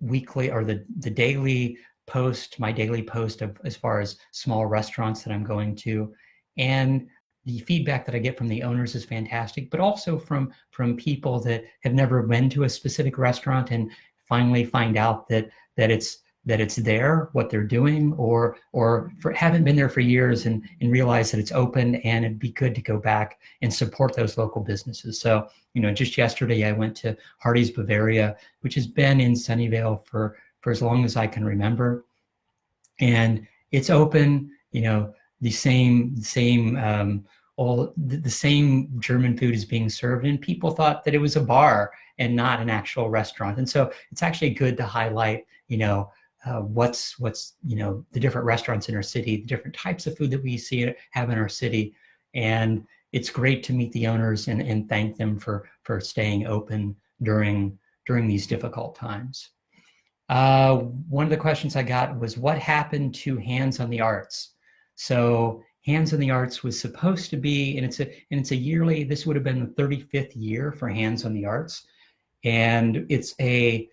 weekly or the daily post, my daily post of as far as small restaurants that I'm going to, and the feedback that I get from the owners is fantastic, but also from people that have never been to a specific restaurant and finally find out that it's there, what they're doing, or haven't been there for years and realize that it's open, and it'd be good to go back and support those local businesses. So, just yesterday I went to Hardee's Bavaria, which has been in Sunnyvale for as long as I can remember. And it's open, the same well, the same German food is being served, and people thought that it was a bar and not an actual restaurant. And so it's actually good to highlight, what's the different restaurants in our city, the different types of food that we have in our city. And it's great to meet the owners and thank them for staying open during these difficult times. One of the questions I got was, what happened to Hands on the Arts? So Hands on the Arts was supposed to be, and it's a yearly, this would have been the 35th year for Hands on the Arts. And it's a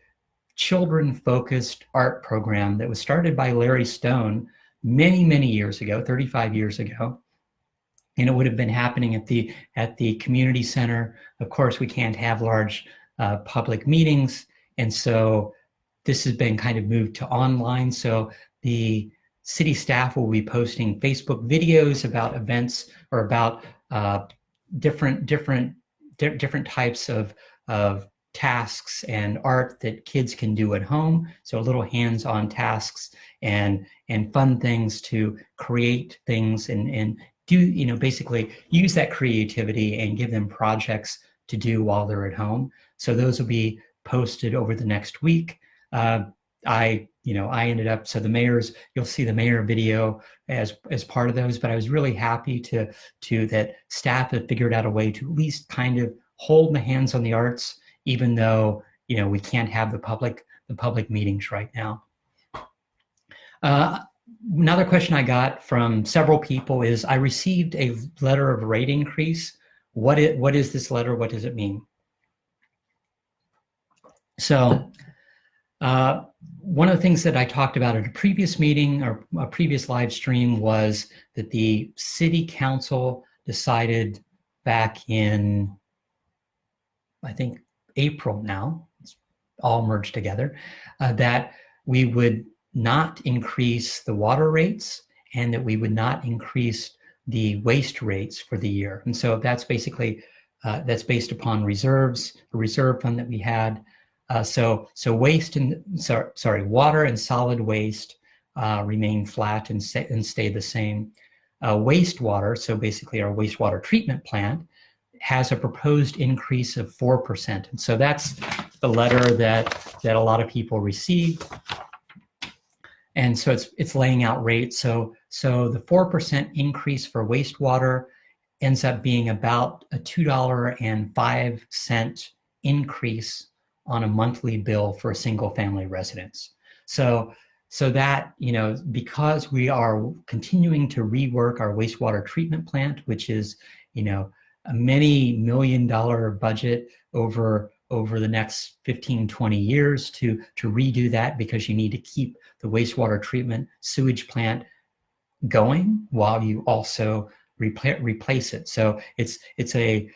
children-focused art program that was started by Larry Stone many, many years ago, 35 years ago. And it would have been happening at the community center. Of course, we can't have large public meetings. And so this has been kind of moved to online. So the city staff will be posting Facebook videos about events or about different types of tasks and art that kids can do at home. So little hands-on tasks and fun things to create things and do, basically use that creativity and give them projects to do while they're at home. So those will be posted over the next week. I ended up, so you'll see the mayor video as part of those, but I was really happy to that staff have figured out a way to at least kind of hold the Hands on the Arts, even though, we can't have the public meetings right now. Another question I got from several people is, I received a letter of rate increase. What is this letter? What does it mean? So one of the things that I talked about at a previous meeting or a previous live stream was that the city council decided back in, I think, April now, it's all merged together, that we would not increase the water rates and that we would not increase the waste rates for the year. And so that's basically, that's based upon reserves, a reserve fund that we had. So water and solid waste remain flat and stay the same. Wastewater, so basically our wastewater treatment plant, has a proposed increase of 4%. And so that's the letter that a lot of people received. And so it's laying out rates. So the 4% increase for wastewater ends up being about a $2.05 increase on a monthly bill for a single family residence. So that, because we are continuing to rework our wastewater treatment plant, which is, a many $million budget over the next 15, 20 years to redo that, because you need to keep the wastewater treatment sewage plant going while you also replace it. So it's an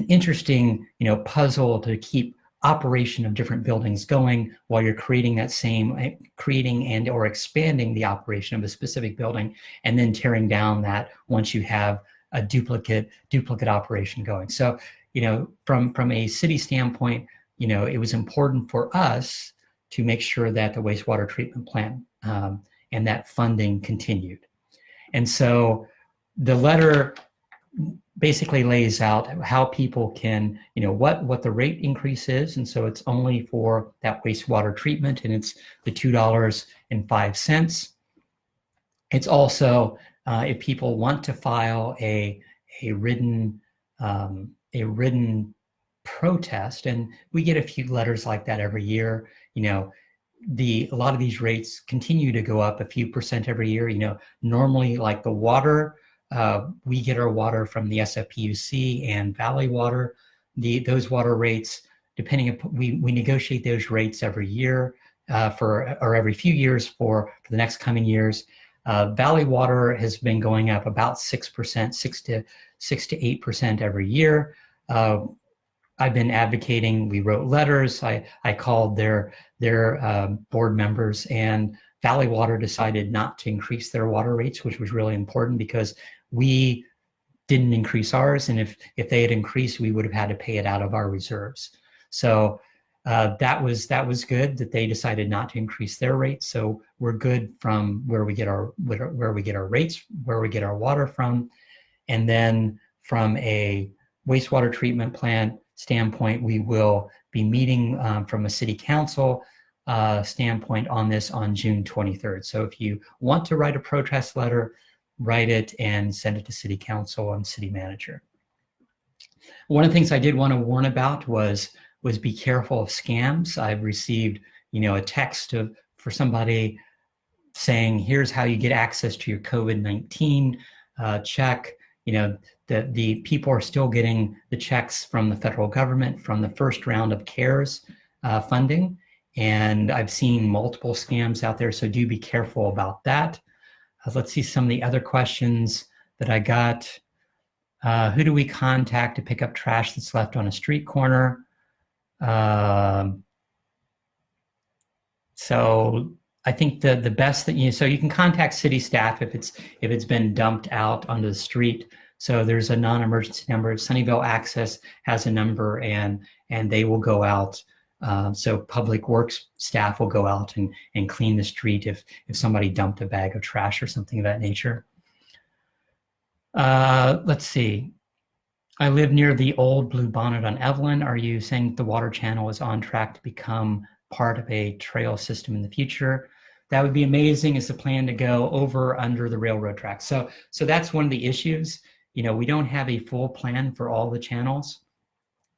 interesting, puzzle to keep operation of different buildings going while you're creating and or expanding the operation of a specific building, and then tearing down that once you have a duplicate operation going. So, from a city standpoint, it was important for us to make sure that the wastewater treatment plant and that funding continued. And so the letter basically lays out how people can, what the rate increase is. And so it's only for that wastewater treatment, and it's the $2.05. It's also, if people want to file a written protest, and we get a few letters like that every year, a lot of these rates continue to go up a few percent every year. Normally, like the water, we get our water from the SFPUC and Valley Water. Those water rates, depending upon, we negotiate those rates every year or every few years for the next coming years. Valley Water has been going up about 6%, 6 to 8% every year. I've been advocating. We wrote letters. I called their board members, and Valley Water decided not to increase their water rates, which was really important because we didn't increase ours, and if they had increased, we would have had to pay it out of our reserves. So that was good that they decided not to increase their rates. So we're good from where we get our rates, where we get our water from. And then from a wastewater treatment plant standpoint, we will be meeting from a city council standpoint on this on June 23rd. So if you want to write a protest letter, write it and send it to city council and city manager. One of the things I did want to warn about was be careful of scams. I've received, a text for somebody saying, here's how you get access to your COVID-19 check. The people are still getting the checks from the federal government from the first round of CARES funding. And I've seen multiple scams out there, so do be careful about that. Let's see some of the other questions that I got. Who do we contact to pick up trash that's left on a street corner? So I think the best that so you can contact city staff if it's been dumped out onto the street. So there's a non-emergency number. Sunnyvale Access has a number, and they will go out. So public works staff will go out and clean the street if somebody dumped a bag of trash or something of that nature. Let's see. I live near the old Blue Bonnet on Evelyn. Are you saying the water channel is on track to become part of a trail system in the future? That would be amazing. Is the plan to go over under the railroad tracks? So that's one of the issues. We don't have a full plan for all the channels.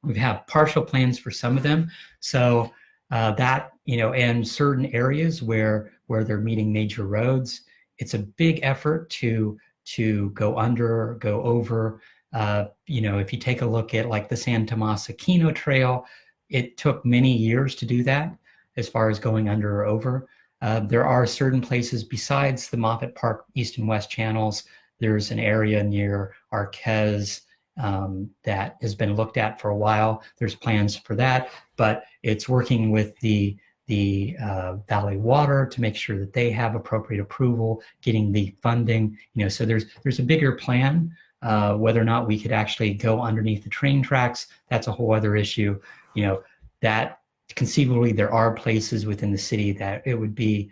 We have partial plans for some of them. So that, and certain areas where they're meeting major roads, it's a big effort to go under, go over. If you take a look at like the San Tomas Aquino Trail, it took many years to do that as far as going under or over. There are certain places besides the Moffett Park East and West channels. There's an area near Arquez that has been looked at for a while. There's plans for that, but it's working with the Valley Water to make sure that they have appropriate approval, getting the funding. So there's a bigger plan. Whether or not we could actually go underneath the train tracks, that's a whole other issue. That conceivably there are places within the city that it would be,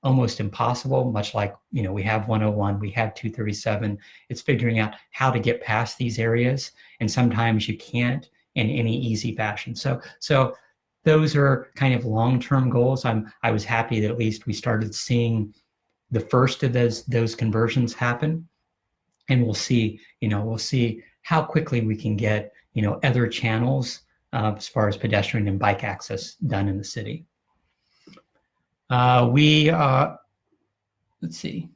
almost impossible, much like, we have 101, we have 237. It's figuring out how to get past these areas. And sometimes you can't in any easy fashion. So those are kind of long-term goals. I was happy that at least we started seeing the first of those conversions happen. And we'll see how quickly we can get, other channels as far as pedestrian and bike access done in the city. Let's see.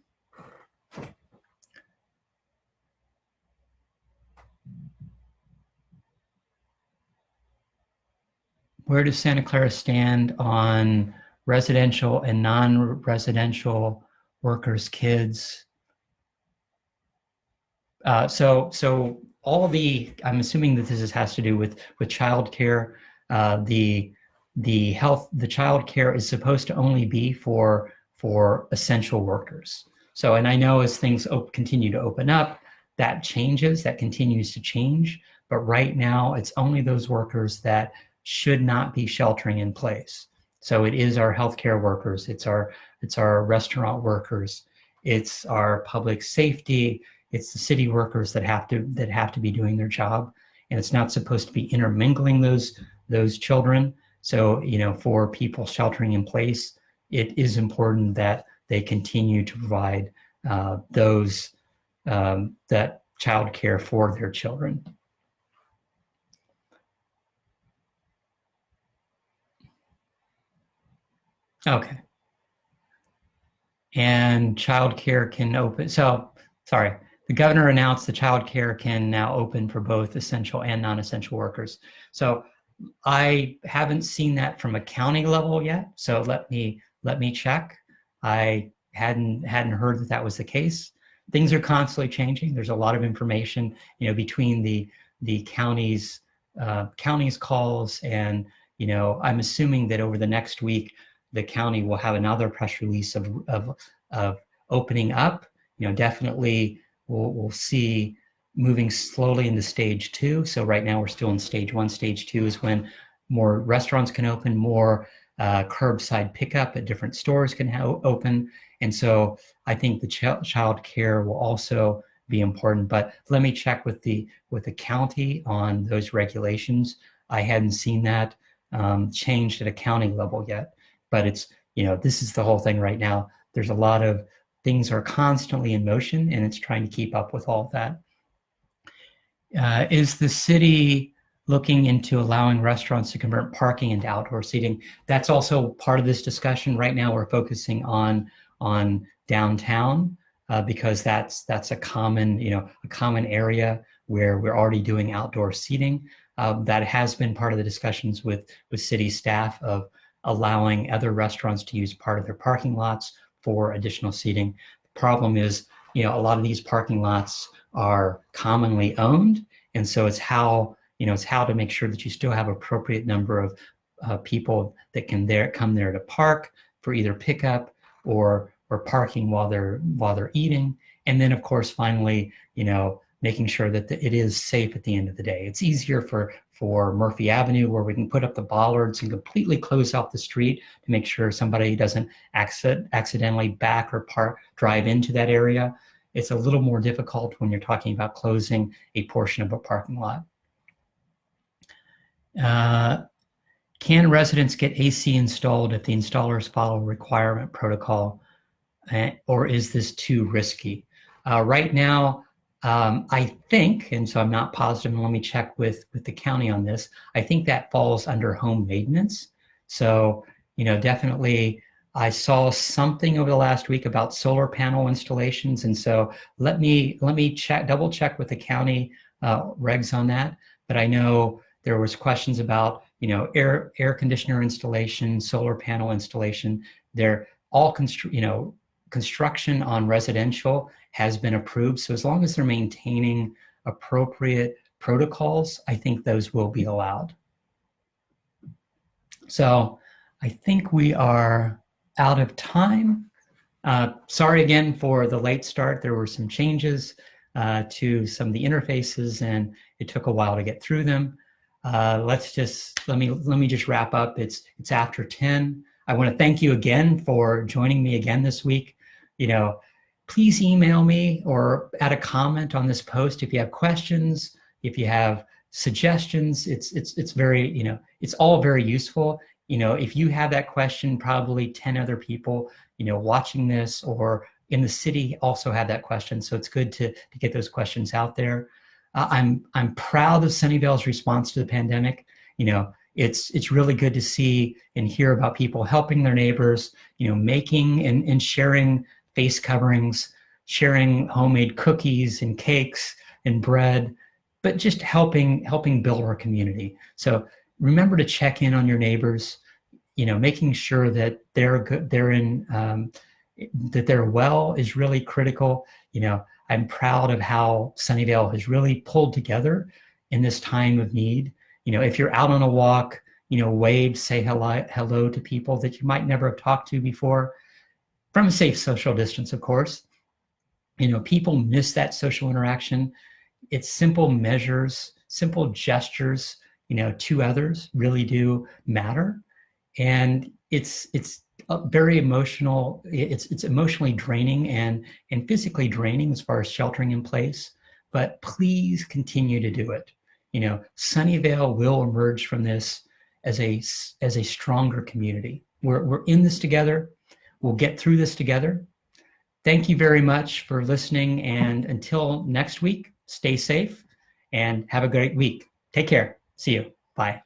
Where does Santa Clara stand on residential and non-residential workers' kids? So all I'm assuming that this has to do with childcare. The childcare is supposed to only be for essential workers. So, and I know as things continue to open up, that continues to change. But right now, it's only those workers that should not be sheltering in place. So it is our healthcare workers, it's our restaurant workers, it's our public safety, it's the city workers that have to be doing their job, and it's not supposed to be intermingling those children. So, for people sheltering in place, it is important that they continue to provide that child care for their children. Okay. And childcare can open. So, sorry, the governor announced the childcare can now open for both essential and non-essential workers. So I haven't seen that from a county level yet. So let me check. I hadn't heard that was the case. Things are constantly changing. There's a lot of information, between the county's calls, and I'm assuming that over the next week, the county will have another press release of opening up. Definitely we'll see moving slowly into stage 2. So right now we're still in stage 1. Stage 2 is when more restaurants can open, more curbside pickup at different stores can open. And so I think the child care will also be important. But let me check with the county on those regulations. I hadn't seen that changed at a county level yet, but it's, this is the whole thing right now. There's a lot of things are constantly in motion, and it's trying to keep up with all of that. Is the city looking into allowing restaurants to convert parking into outdoor seating? That's also part of this discussion. Right now, we're focusing on downtown because that's a common area where we're already doing outdoor seating. That has been part of the discussions with city staff of allowing other restaurants to use part of their parking lots for additional seating. The problem is, a lot of these parking lots are commonly owned, and so it's how to make sure that you still have appropriate number of people that can come there to park for either pickup or parking while they're eating, and then of course finally making sure that it is safe at the end of the day. It's easier for Murphy Avenue, where we can put up the bollards and completely close off the street to make sure somebody doesn't accidentally back or drive into that area. It's a little more difficult when you're talking about closing a portion of a parking lot. Can residents get AC installed if the installers follow requirement protocol, or is this too risky? Right now, I think, and so I'm not positive, and let me check with the county on this, I think that falls under home maintenance. So, definitely I saw something over the last week about solar panel installations, and so let me double check with the county regs on that. But I know there was questions about air conditioner installation, solar panel installation. They're all construction on residential has been approved. So as long as they're maintaining appropriate protocols, I think those will be allowed. So I think we are out of time. Sorry again for the late start. There were some changes to some of the interfaces, and it took a while to get through them. Let me just wrap up. It's after 10. I want to thank you again for joining me again this week. Please email me or add a comment on this post if you have questions, if you have suggestions. It's very, it's all very useful. If you have that question, probably 10 other people, watching this or in the city also have that question. So it's good to get those questions out there. I'm proud of Sunnyvale's response to the pandemic. It's really good to see and hear about people helping their neighbors, making and sharing face coverings, sharing homemade cookies and cakes and bread, but just helping build our community. So remember to check in on your neighbors, making sure that they're good, that they're well is really critical. I'm proud of how Sunnyvale has really pulled together in this time of need. If you're out on a walk, wave, say hello to people that you might never have talked to before, from a safe social distance, of course. People miss that social interaction. It's simple measures, simple gestures, to others really do matter. And it's very emotional. It's emotionally draining and physically draining as far as sheltering in place, but please continue to do it. Sunnyvale will emerge from this as a stronger community. We're in this together. We'll get through this together. Thank you very much for listening, and until next week, stay safe and have a great week. Take care. See you. Bye.